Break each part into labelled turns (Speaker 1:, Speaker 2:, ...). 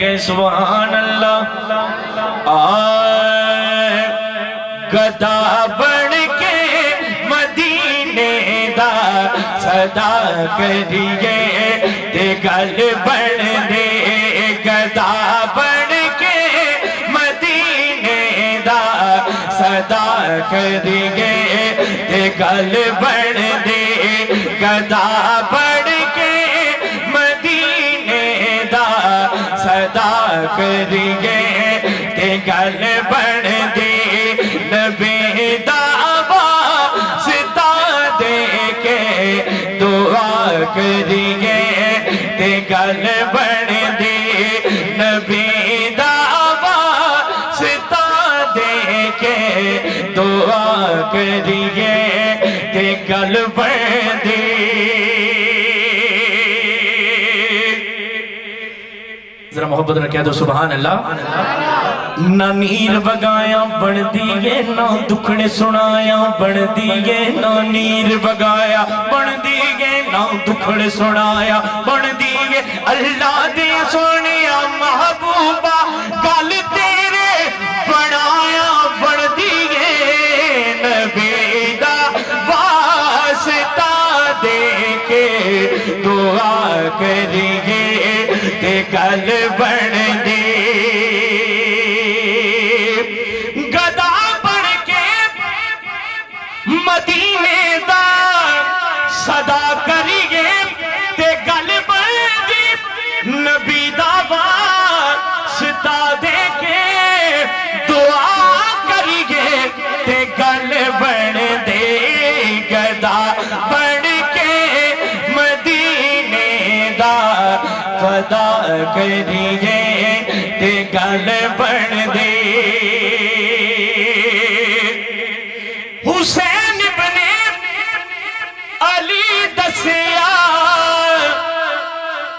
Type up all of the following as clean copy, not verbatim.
Speaker 1: سبحان اللہ آئے گدا بن کے مدینے دا صدا کریے تے گل بن دے گدا بن کے مدینے دا صدا کریے تے گل بن دے گدا بن کے مدینے دا صدا کریے تے گل بن دے نبی دا واسطہ دے کے دعا کریے تے گل بن دے نبی دا واسطہ دے کے دعا کریے تے گل بن دے ذرا محبت نے کہہ دو سبحان اللہ نہ نیر بگایا بن دیئے نہ دکھنے سنایا بن دیئے نہ نیر بگایا بن دیئے نہ دکھنے سنایا بن دیئے اللہ دے سونیا محبوبہ گل تیرے بنایا بن دیئے نبی دا واسطہ دے کے دعا کریے تے گل بن دے گدا بن کے مدینے دا صدا کریے تے گل بن دے نبی دا واسطہ دے کے دعا کریے تے گل بن دے گدا بن کے مدینے دا فدا کریے تے گل بن دے حسین ابن علی دسیا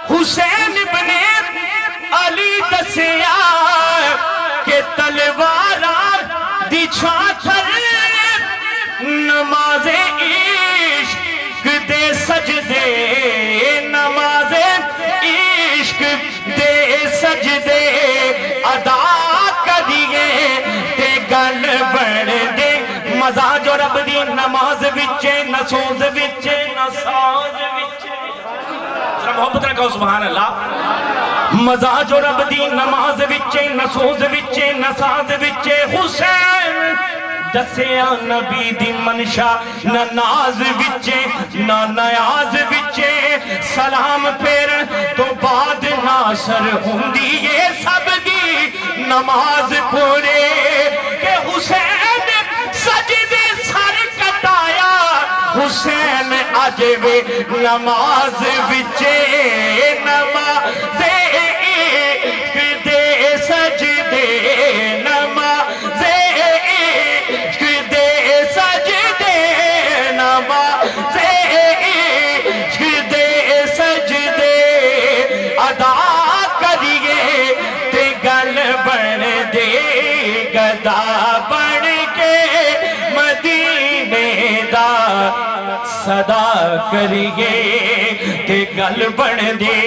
Speaker 1: حسین ابن علی دسیا کہ تلوارا دی چھاچر نماز عشق دے سجدے نماز عشق دے سجدے ادا کریے تے گل بن دے مزہ جو رب دی نماز وچے نہ سوز وچے نہ ساز وچے ذرا محبت نے کہو سبحان اللہ مزہ جو رب دی نماز وچے نہ سوز وچے نہ ساز وچے حسین دسیا نبی دی منشا نہ ناز وچے نہ نیاز وچے سلام پھیرن تو بعد ناصر ہوندی یہ سب دی نماز پورے کہ حسین سجدے سر کٹایا حسین عجبے نماز وچے نماز عشق دے سجدے نماز عشق دے سجدے نماز عشق دے سجدے ادا کریے تے گل بن دے گدا بن کے مدینے دا صدا کریے تے گل بن دے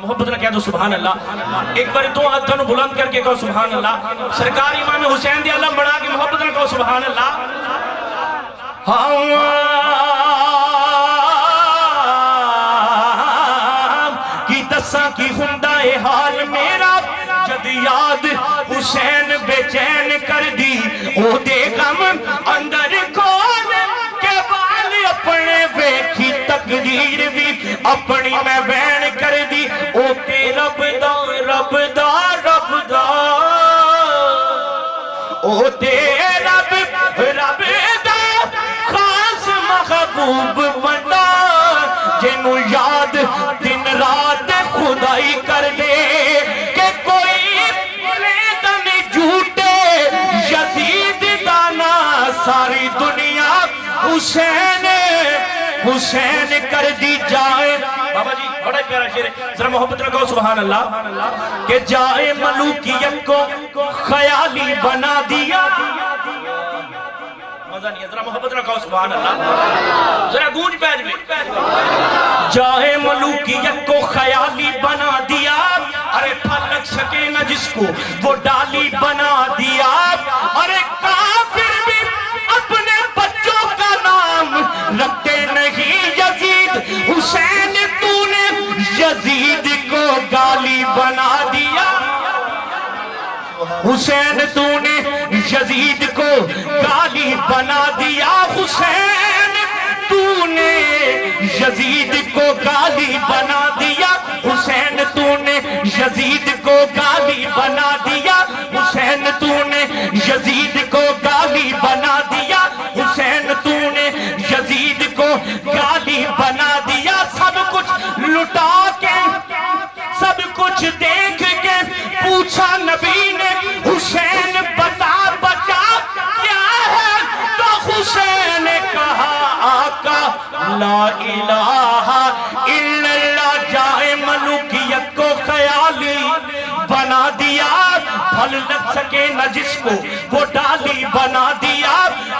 Speaker 1: محبت نہ کہہ دو سبحان اللہ ایک بار دو ہاتھوں بلند کر کے کہو سبحان اللہ سرکار امام حسین دی علم بڑھا کے محبت نہ کہو سبحان اللہ کی دساں کی خندہ حال میرا جد یاد حسین بے چین کر دی او دے غم اندر کون کے بال اپنے ویکھی تقدیر بھی اپنی میں بین کر دی او تے رب دا رب دا رب دا او تے رب رب دا خاص محبوب بندہ جنو یاد دن رات خدائی کر دے کہ کوئی حسین حسین کر دی جائے. بابا جی بڑا پیارا شعر ہے، ذرا محبت رکھو سبحان اللہ. کہ جائے ملوکیت کو خیالی بنا دیا. مزہ نہیں ہے، ذرا محبت رکھو سبحان اللہ. ذرا گونج پیج میں. جائے ملوکیت کو خیالی بنا دیا. ارے پھلک سکے نہ جس کو وہ ڈالی بنا دیا. ارے کافر بھی اپنے بچوں کا نام رکھتے نہیں یزید. حسین تو نے یزید کو گالی بنا دیا. حسین تو نے یزید کو گالی بنا دیا. حسین تو نے یزید کو گالی بنا دیا. حسین تو نے یزید کو گالی بنا دیا. حسین تو نے یزید کو گالی بنا دیا. حسین تو نے یزید کو گالی بنا دیا. سب کچھ لٹا کے سب کچھ دیکھ کے پوچھا نبی نے حسین بتا بچا کیا ہے. تو حسین نے کہا آقا لا الہ الا اللہ. جائے ملوکیت کو خیالی بنا دیا. پھل لگ سکے نہ جس کو وہ ڈالی بنا دیا.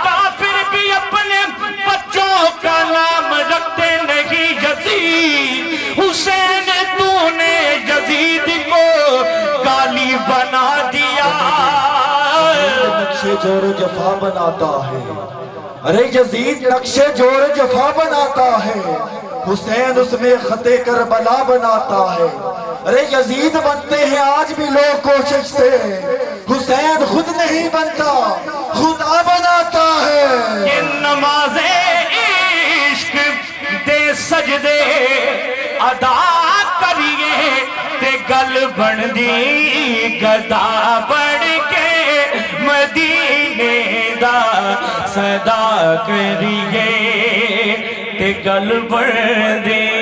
Speaker 1: کافر بھی اپنے بچوں کا نام رکھتے نہیں یزید. حسین تو نے یزید کو گالی بنا دیا.
Speaker 2: نقشے جور جفا بناتا ہے. ارے یزید نقشے جور جفا بناتا ہے. حسین اس میں خط کربلا بناتا ہے. ارے یزید بنتے ہیں آج بھی لوگ کوشش سے. حسین خود نہیں بنتا خدا بناتا ہے.
Speaker 1: یہ نماز عشق دے سجدے ادا کریے تے گل بن دی گدا بڑھ کے مدینے دا صدا کریے تے گل بن دی.